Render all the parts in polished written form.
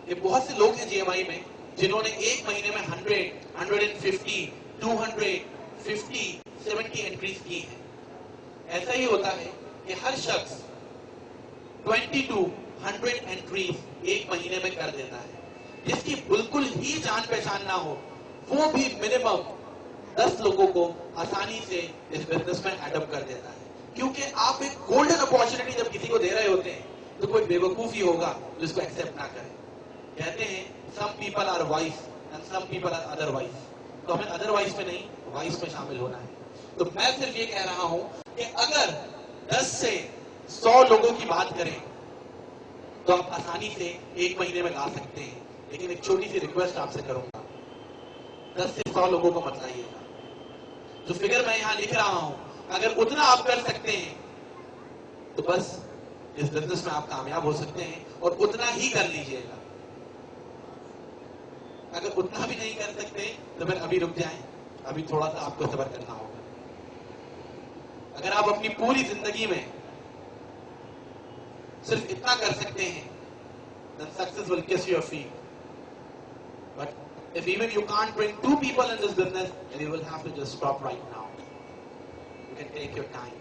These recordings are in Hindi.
कि बहुत से लोग हैं जीएमआई में जिन्होंने एक महीने में 100, 150, 200, 50, 70 एंट्रीज की हैं। ऐसा ही होता है कि हर शख्स 20 to 100 एंट्रीज एक महीने में कर देता है। जिसकी बिल्कुल ही जान पहचान ना हो वो भी मिनिमम 10 लोगों को आसानी से इस बिजनेस में एडप्ट कर देता है, क्योंकि आप एक गोल्डन अपॉर्चुनिटी जब किसी को दे रहे होते हैं तो कोई बेवकूफ ही होगा जो इसको एक्सेप्ट ना करे। कहते हैं some people are wise and some people are otherwise, तो हमें अदरवाइज में नहीं वाइज में शामिल होना है। तो मैं सिर्फ ये कह रहा हूं कि अगर 10 से 100 लोगों की बात करें तो आप आसानी से एक महीने में ला सकते हैं, लेकिन एक छोटी सी रिक्वेस्ट आपसे करूंगा, 10 से 100 लोगों को मत लाइएगा। जो फिगर मैं यहां लिख रहा हूं, अगर उतना आप कर सकते हैं तो बस इस बिजनेस में आप कामयाब हो सकते हैं, और उतना ही कर लीजिएगा। अगर उतना भी नहीं कर सकते तो फिर अभी रुक जाएं, अभी थोड़ा सा आपको सब्र करना होगा। अगर आप अपनी पूरी जिंदगी में सिर्फ इतना कर सकते हैं, then success will kiss your feet. But if even you can't bring 2 people in this business, then you will have to just stop right now. You can take your time.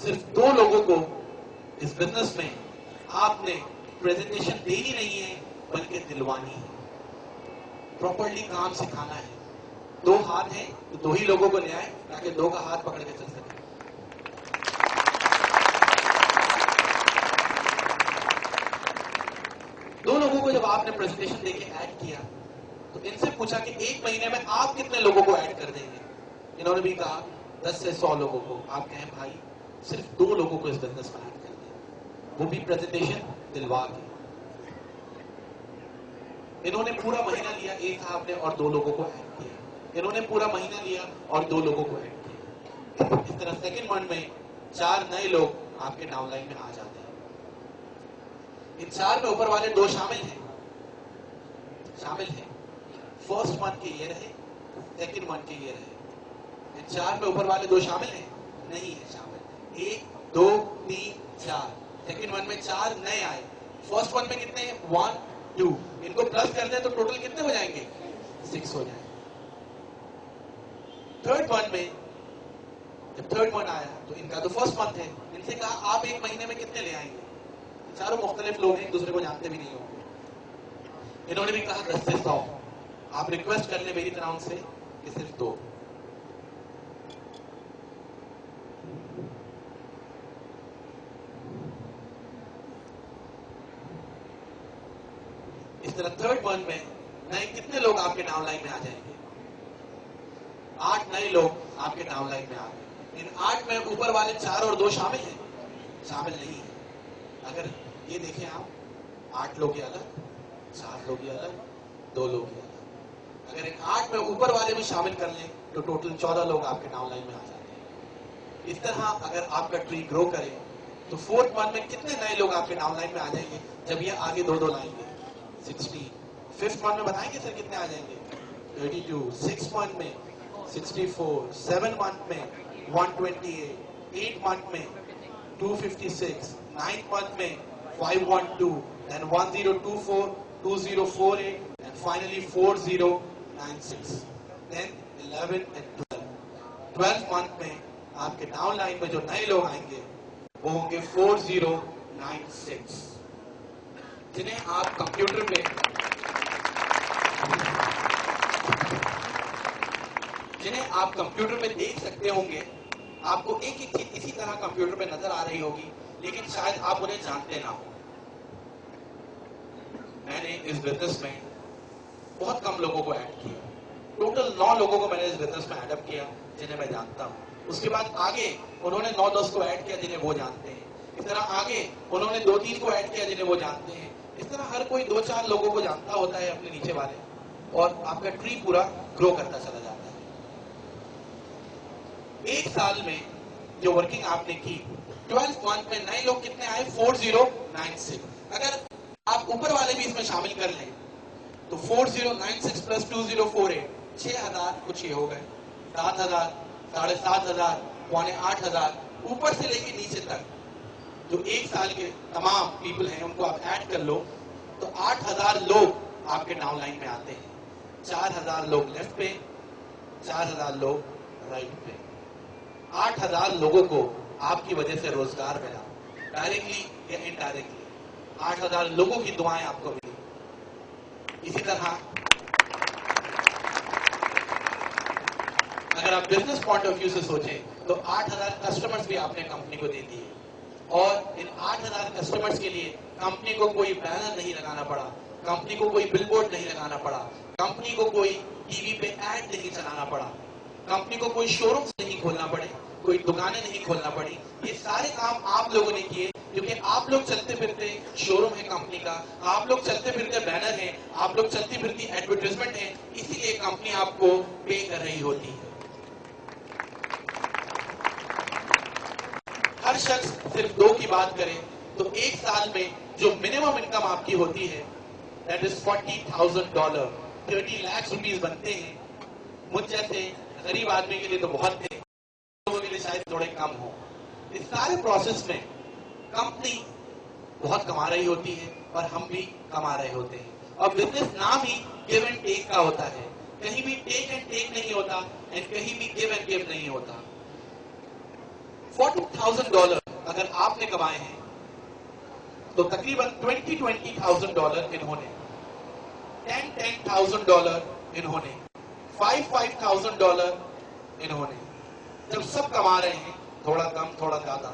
सिर्फ 2 लोगों को इस बिजनेस में आपने प्रेजेंटेशन देनी नहीं है, बल्कि दिलवानी है। प्रॉपर्ली काम सिखाना है। 2 हाथ हैं तो 2 ही लोगों को ले आए, ताकि 2 का हाथ पकड़ के चल सके। दो लोगों को जब आपने प्रेजेंटेशन देके ऐड किया तो इनसे पूछा कि एक महीने में आप कितने लोगों को ऐड कर देंगे। इन्होंने भी कहा 10 से 100 लोगों को। आप कहें भाई सिर्फ 2 लोगों को इस बिजनेस में ऐड कर दें, वो भी प्रेजेंटेशन दिलवा के। इन्होंने पूरा महीना लिया एक साहब ने और 2 लोगों को ऐड किया। इन्होंने पूरा महीना लिया और 2 लोगों को ऐड किया। इस तरह सेकेंड मंथ में 4 नए लोग आपके डाउनलाइन में आ जाते हैं। इन 4 में ऊपर वाले 2 शामिल हैं। फर्स्ट मंथ के ये रहे, सेकेंड मंथ के ये रहे। इन 4 में ऊपर वाले 2 शामिल हैं? नहीं है शामिल। 1, 2, 3, 4। सेकेंड मंथ में 4 नए आए। फर्स्ट मंथ में कितने हैं? 1, 2। इनको प्लस कर दें तो टोटल कितने हो जाएंगे? 6 हो जाएंगे। थर्ड मंथ में जब थर्ड मंथ आया तो इनका तो फर्स्ट मंथ है। इनसे कहा आप एक महीने में कितने ले आएंगे? चारों मुख्तलिफ लोग हैं, एक दूसरे को जानते भी नहीं होंगे। इन्होंने भी कहा 10 से 100। आप रिक्वेस्ट कर ले मेरी तरह उनसे कि सिर्फ 2। इस तरह थर्ड मंथ में नए कितने लोग आपके डाउनलाइन में आ जाएंगे? 8 नए लोग आपके डाउनलाइन में आ गए। इन 8 में ऊपर वाले 4 और 2 शामिल हैं? शामिल नहीं है। अगर ये देखें आप, 8 लोग ये अलग, 4 लोग ये अलग, 2 लोग ये अलग। अगर इन 8 में ऊपर वाले भी शामिल कर लें तो टोटल 14 लोग आपके डाउनलाइन में आ जाते हैं। इस तरह अगर आपका ट्री ग्रो करे तो फोर्थ मंथ में कितने नए लोग आपके डाउनलाइन में आ जाएंगे जब ये आगे 2-2 लाएंगे? 16। फिफ्थ मंथ में बताएंगे सर कितने आ जाएंगे? 32। सिक्स मंथ में 64। 7 मंथ में 128। 8 मंथ में 256। 9 month में 512, then 1024, 2048, and finally 4096. Then 11 and 12. 12 month में आपके डाउनलाइन में जो नए लोग आएंगे वो होंगे 4096, जिन्हें आप कंप्यूटर में देख सकते होंगे। आपको एक एक चीज इसी तरह कंप्यूटर पे नजर आ रही होगी, लेकिन शायद आप उन्हें जानते ना हो। मैंने इस बिजनेस में बहुत कम लोगों को ऐड किया। टोटल 9 लोगों को मैंने इस बिजनेस में एडअप किया जिन्हें मैं जानता हूं। उसके बाद आगे उन्होंने 9-10 को ऐड किया जिन्हें वो जानते हैं। इस तरह आगे उन्होंने 2-3 को ऐड किया जिन्हें वो जानते हैं। इस तरह हर कोई 2-4 लोगों को जानता होता है अपने नीचे वाले, और आपका ट्री पूरा ग्रो करता चला जाता है। एक साल में जो वर्किंग आपने की, 12 मंथ में नए लोग कितने आए? 4096। अगर आप ऊपर वाले भी इसमें शामिल कर लें तो 4096 प्लस 2048, 6000 कुछ ये हो गए, 7000, 7500, 8500, ऊपर से लेके नीचे तक जो एक साल के तमाम पीपल हैं उनको आप ऐड कर लो तो 8000 लोग आपके डाउनलाइन में आते हैं, 4000 लोग लेफ्ट पे, 4000 लोग राइट पे। 8000 लोगों को आपकी वजह से रोजगार मिला, डायरेक्टली या इनडायरेक्टली। 8000 लोगों की दुआएं आपको मिली। इसी तरह अगर आप बिजनेस पॉइंट ऑफ व्यू से सोचें तो 8000 कस्टमर्स भी आपने कंपनी को दे दिए, और इन 8000 कस्टमर्स के लिए कंपनी को कोई बैनर नहीं लगाना पड़ा, कंपनी को कोई बिलबोर्ड नहीं लगाना पड़ा, कंपनी को कोई टीवी पे ऐड नहीं चलाना पड़ा, कंपनी को कोई शोरूम्स नहीं खोलना पड़े, कोई दुकानें नहीं खोलना पड़ी। ये सारे काम आप लोगों ने किए, क्योंकि आप लोग चलते फिरते शोरूम है कंपनी का, आप लोग चलते फिरते बैनर है, आप लोग चलती फिरती एडवर्टाइजमेंट है, इसीलिए कंपनी आपको पे कर रही होती है। हर शख्स सिर्फ 2 की बात करे तो एक साल में जो मिनिमम इनकम आपकी होती है दैट इज $40,000, 30 लाख रुपीस बनते हैं। मुझ जैसे गरीब आदमी के लिए तो बहुत थे, लोगों के लिए शायद थोड़े कम हो। इस सारे प्रोसेस में कंपनी बहुत कमा रही होती है और हम भी कमा रहे होते हैं। और बिजनेस नाम ही गिव एंड टेक का होता है, कहीं भी टेक एंड टेक नहीं होता एंड कहीं भी गिव एंड गिव नहीं होता। $40,000 अगर आपने कमाए हैं तो तकरीबन $20,000 इन्होंने, $10,000 इन्होंने, $5,000 इन्होंने। जब सब कमा रहे हैं, थोड़ा कम थोड़ा ज्यादा,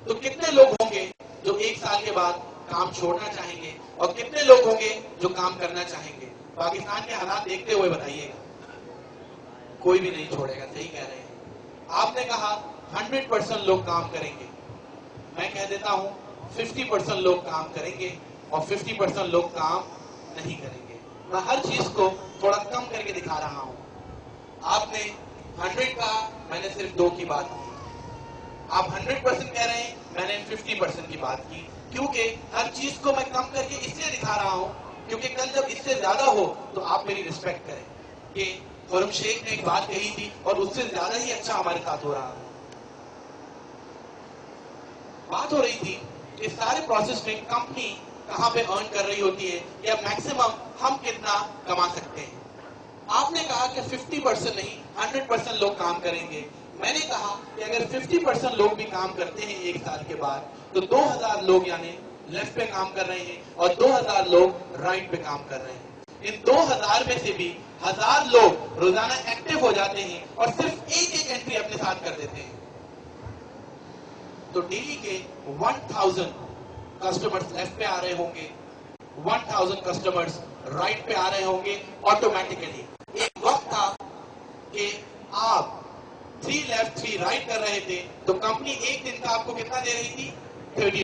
तो कितने लोग होंगे जो एक साल के बाद काम छोड़ना चाहेंगे और कितने लोग होंगे जो काम करना चाहेंगे? पाकिस्तान के हालात देखते हुए बताइएगा। कोई भी नहीं छोड़ेगा, सही कह रहे हैं। आपने कहा 100% लोग काम करेंगे, मैं कह देता हूं 50% लोग काम करेंगे और 50% लोग काम नहीं करेंगे। मैं हर चीज को थोड़ा कम करके दिखा रहा हूं। आपने 100 कहा, मैंने सिर्फ 2 की बात की। आप 100% कह रहे हैं, मैंने 50% की बात की। क्योंकि हर चीज को मैं कम करके इसलिए दिखा रहा हूं क्योंकि कल जब इससे ज्यादा हो तो आप मेरी रिस्पेक्ट करें कि खुर्रम शेख ने एक बात कही थी और उससे ज्यादा ही अच्छा हमारे साथ हो रहा है। बात हो रही थी इस सारे प्रोसेस में कंपनी कहां पे अर्न कर रही होती है या मैक्सिमम हम कितना कमा सकते हैं। आपने कहा कि 50% नहीं 100% लोग काम करेंगे। मैंने कहा कि अगर 50% लोग भी काम करते हैं एक साल के बाद तो 2000 लोग यानी लेफ्ट पे काम कर रहे हैं और 2000 लोग राइट पे काम कर रहे हैं। इन 2000 में से भी 1000 लोग रोजाना एक्टिव हो जाते हैं और सिर्फ एक एंट्री अपने साथ कर देते हैं। तो डेली के 1000 कस्टमर्स लेफ्ट पे आ रहे होंगे, 1000 कस्टमर्स राइट पे आ रहे होंगे ऑटोमेटिकली। एक वक्त था कि आप 3 लेफ्ट 3 राइट कर रहे थे तो कंपनी एक दिन का आपको कितना दे रही थी? 30